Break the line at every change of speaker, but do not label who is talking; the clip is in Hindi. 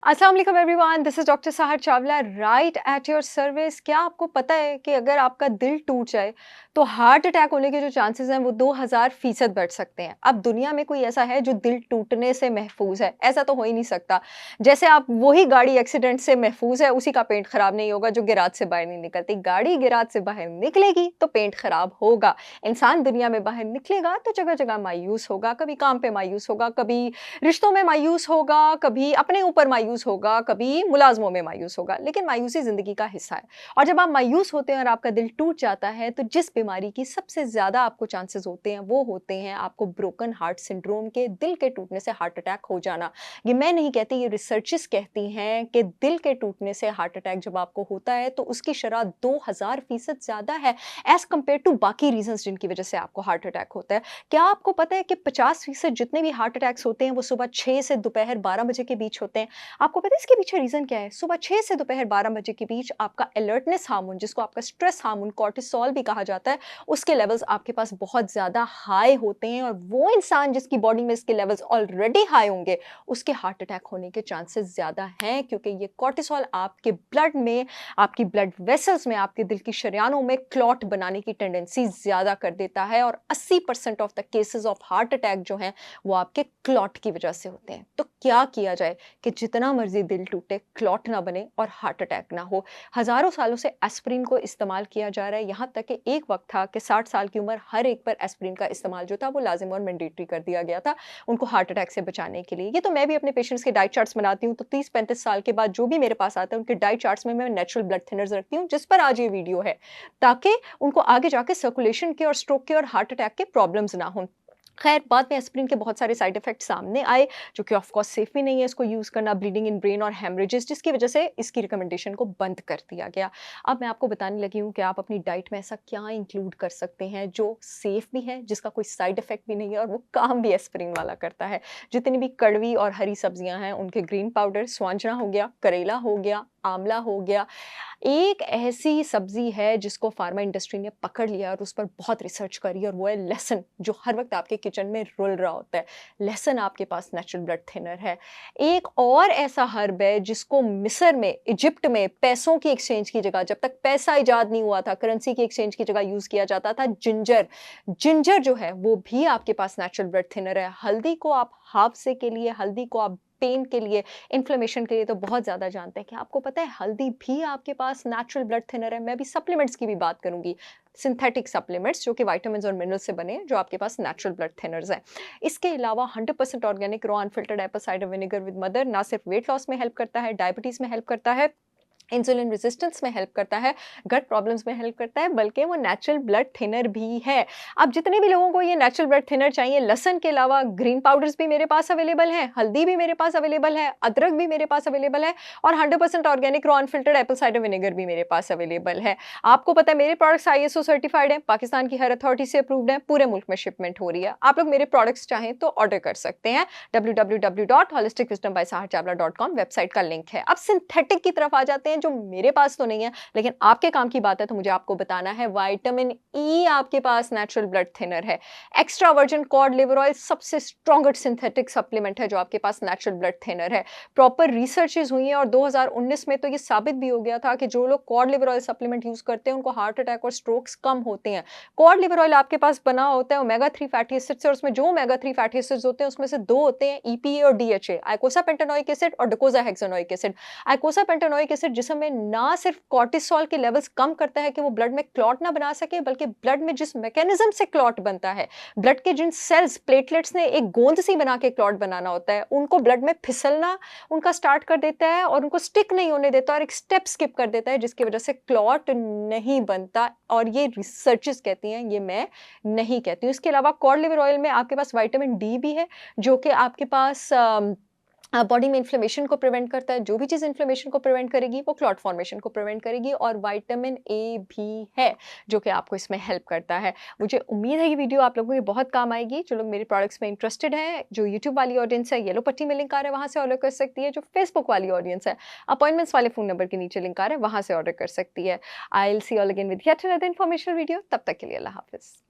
अस्सलाम वालेकुम everyone, this is doctor Sahar Chawla right at your service. क्या आपको पता है कि अगर आपका दिल टूट जाए तो हार्ट अटैक होने के जो चांसेस हैं वो 2000% बढ़ सकते हैं। अब दुनिया में कोई ऐसा है जो दिल टूटने से महफूज है? ऐसा तो हो ही नहीं सकता। जैसे आप वही गाड़ी एक्सीडेंट से महफूज है, उसी का पेंट खराब नहीं होगा जो गिराज से बाहर नहीं निकलती। गाड़ी गिराज से बाहर निकलेगी तो पेंट खराब होगा। इंसान दुनिया में बाहर निकलेगा तो जगह जगह मायूस होगा, कभी काम पे मायूस होगा, कभी रिश्तों में मायूस होगा, कभी अपने ऊपर मायूस होगा, कभी मुलाज़मों में मायूस होगा, लेकिन मायूसी ज़िंदगी का हिस्सा है। और जब आप मायूस होते हैं और आपका दिल टूट जाता है, तो जिस बीमारी की सबसे ज़्यादा आपको चांसेस होते हैं, वो होते हैं आपको ब्रोकन हार्ट सिंड्रोम के, दिल के टूटने से हार्ट अटैक हो जाना। ये मैं नहीं कहती, ये रिसर्चेस कहती हैं कि दिल के टूटने से हार्ट अटैक जब आपको होता है, तो उसकी शरह 2000% ज़्यादा है एज़ कम्पेयर टू बाकी रीज़न्स जिनकी वजह से आपको हार्ट अटैक होता है। क्या आपको पता है कि 50% जितने भी हार्ट अटैक्स होते हैं वो सुबह 6 से दोपहर 12 बजे के बीच होते हैं? आपको पता है इसके पीछे रीज़न क्या है? सुबह 6 से दोपहर 12 बजे के बीच आपका अलर्टनेस हार्मोन, जिसको आपका स्ट्रेस हार्मोन कॉर्टिसोल भी कहा जाता है, उसके लेवल्स आपके पास बहुत ज़्यादा हाई होते हैं और वो इंसान जिसकी बॉडी में इसके लेवल्स ऑलरेडी हाई होंगे, उसके हार्ट अटैक होने के चांसेस ज़्यादा हैं, क्योंकि ये कॉर्टिसोल आपके ब्लड में, आपकी ब्लड वेसल्स में, आपके दिल की शरियानों में क्लॉट बनाने की टेंडेंसी ज़्यादा कर देता है और 80% of the cases of heart attack जो हैं वो आपके क्लॉट की वजह से होते हैं। तो क्या किया जाए कि जितना मर्जी दिल टूटे, क्लॉट ना बने और हार्ट अटैक ना हो? हज़ारों सालों से एस्पिरिन को इस्तेमाल किया जा रहा है, यहाँ तक कि एक वक्त था कि 60 साल की उम्र हर एक पर एस्पिरिन का इस्तेमाल जो था वो लाजिम और मैंडेटरी कर दिया गया था उनको हार्ट अटैक से बचाने के लिए। ये तो मैं भी अपने पेशेंट्स के डाइट चार्ट्स बनाती हूँ, तो 30-35 साल के बाद जो भी मेरे पास आता है उनके डाइट चार्ट्स में मैं नेचुरल ब्लड थिनर्स रखती हूँ, जिस पर आज ये वीडियो है, ताकि उनको आगे जाके सर्कुलेशन के और स्ट्रोक के और हार्ट अटैक के प्रॉब्लम्स ना हों। खैर, बाद में एस्पिरिन के बहुत सारे साइड इफेक्ट्स सामने आए, जो कि ऑफ कोर्स सेफ भी नहीं है इसको यूज़ करना, ब्लीडिंग इन ब्रेन और हेमरेजेस, जिसकी वजह से इसकी रिकमेंडेशन को बंद कर दिया गया। अब मैं आपको बताने लगी हूँ कि आप अपनी डाइट में ऐसा क्या इंक्लूड कर सकते हैं जो सेफ भी है, जिसका कोई साइड इफेक्ट भी नहीं है और वो काम भी एस्पिरिन वाला करता है। जितनी भी कड़वी और हरी सब्जियां हैं उनके ग्रीन पाउडर, स्वांजना हो गया, करेला हो गया, आंवला हो गया। एक ऐसी सब्जी है जिसको फार्मा इंडस्ट्री ने पकड़ लिया और उस पर बहुत रिसर्च करी, और वो है लहसुन, जो हर वक्त आपके किचन में रुल रहा होता है। लहसुन आपके पास नेचुरल ब्लड थिनर है। एक और ऐसा हर्ब है जिसको मिस्र में, इजिप्ट में पैसों की एक्सचेंज की जगह, जब तक पैसा इजाद नहीं हुआ था, करेंसी की एक्सचेंज की जगह यूज किया जाता था, जिंजर। जिंजर जो है वो भी आपके पास नेचुरल ब्लड थिनर है। हल्दी को आप हाफसे के लिए, हल्दी को आप पेन के लिए, इन्फ्लेमेशन के लिए तो बहुत ज़्यादा जानते हैं। क्या आपको पता है हल्दी भी आपके पास नेचुरल ब्लड थिनर है? मैं अभी सप्लीमेंट्स की भी बात करूँगी, सिंथेटिक सप्लीमेंट्स जो कि विटामिन्स और मिनरल्स से बने हैं, जो आपके पास नेचुरल ब्लड थिनर्स हैं। इसके अलावा 100% organic raw unfiltered Apple cider vinegar with mother ना सिर्फ वेट लॉस में हेल्प करता है, डायबिटीज़ में हेल्प करता है, इंसुलिन रेजिस्टेंस में हेल्प करता है, गट प्रॉब्लम्स में हेल्प करता है, बल्कि वो नेचुरल ब्लड थिनर भी है। अब जितने भी लोगों को ये नेचुरल ब्लड थिनर चाहिए, लहसुन के अलावा ग्रीन पाउडर्स भी मेरे पास अवेलेबल हैं, हल्दी भी मेरे पास अवेलेबल है, अदरक भी मेरे पास अवेलेबल है और 100% organic raw unfiltered Apple cider vinegar भी मेरे पास अवेलेबल है। आपको पता है मेरे प्रोडक्ट्स ISO सर्टिफाइड हैं, पाकिस्तान की हर अथॉरिटी से अप्रूव्ड हैं, पूरे मुल्क में शिपमेंट हो रही है। आप लोग मेरे प्रोडक्ट्स चाहें तो ऑर्डर कर सकते हैं। www.holisticwisdombysaharchavla.com वेबसाइट का लिंक है। अब सिंथेटिक की तरफ आ जाते हैं, जो मेरे पास तो नहीं है लेकिन आपके काम की बात है, तो मुझे आपको बताना है। विटामिन ई आपके पास नेचुरल ब्लड थिनर है। Extra virgin cod liver oil सबसे स्ट्रॉन्गेस्ट सिंथेटिक सप्लीमेंट है जो आपके पास नेचुरल ब्लड थिनर है। प्रॉपर रिसर्चेज हुई हैं और 2019 में तो ये साबित भी हो गया था कि जो लोग cod liver oil supplement use करते हैं उनको हार्ट अटैक और स्ट्रोक्स कम होते हैं। कॉड लिवर ऑयल आपके पास बना होता है ओमेगा 3 फैटी एसिड से, और उसमें जो ओमेगा 3 फैटी एसिड्स होते हैं उसमें से दो होते हैं EPA और DHA, आइकोसा पेंटानोइक एसिड और डोकोसाहेक्सानोइक एसिड। आइकोसा पेंटानोइक एसिड जिसम में ना सिर्फ कॉर्टिसोल के लेवल्स कम करता है कि वो ब्लड में क्लॉट ना बना सके, बल्कि ब्लड में जिस मैकेनिज्म से क्लॉट बनता है, ब्लड के जिन सेल्स, प्लेटलेट्स ने एक गोंद सी बना के क्लॉट बनाना होता है, उनको ब्लड में फिसलना उनका स्टार्ट कर देता है और उनको स्टिक नहीं होने देता और एक स्टेप स्किप कर देता है, जिसकी वजह से क्लॉट नहीं बनता। और ये रिसर्चेस कहती हैं, ये मैं नहीं कहती हूँ। इसके अलावा कॉड लिवर ऑयल में आपके पास विटामिन डी भी है, जो कि आपके पास बॉडी में इन्फ्लेमेशन को प्रिवेंट करता है। जो भी चीज़ इन्फ्लेमेशन को प्रिवेंट करेगी वो क्लॉट फॉर्मेशन को प्रिवेंट करेगी। और विटामिन ए भी है जो कि आपको इसमें हेल्प करता है। मुझे उम्मीद है ये वीडियो आप लोगों को बहुत काम आएगी। जो लोग मेरे प्रोडक्ट्स में इंटरेस्टेड हैं, जो यूट्यूब वाली ऑडियंस है, येलो पट्टी में लिंक आ रहा है, वहाँ से ऑर्डर कर सकती है। जो फेसबुक वाली ऑडियंस है, अपॉइंटमेंट्स वाले फ़ोन नंबर के नीचे लिंक आ रहा है, वहाँ से ऑर्डर कर सकती है। I will see you all again with yet another informational video. तब तक के लिए अल्लाह हाफ़िज़।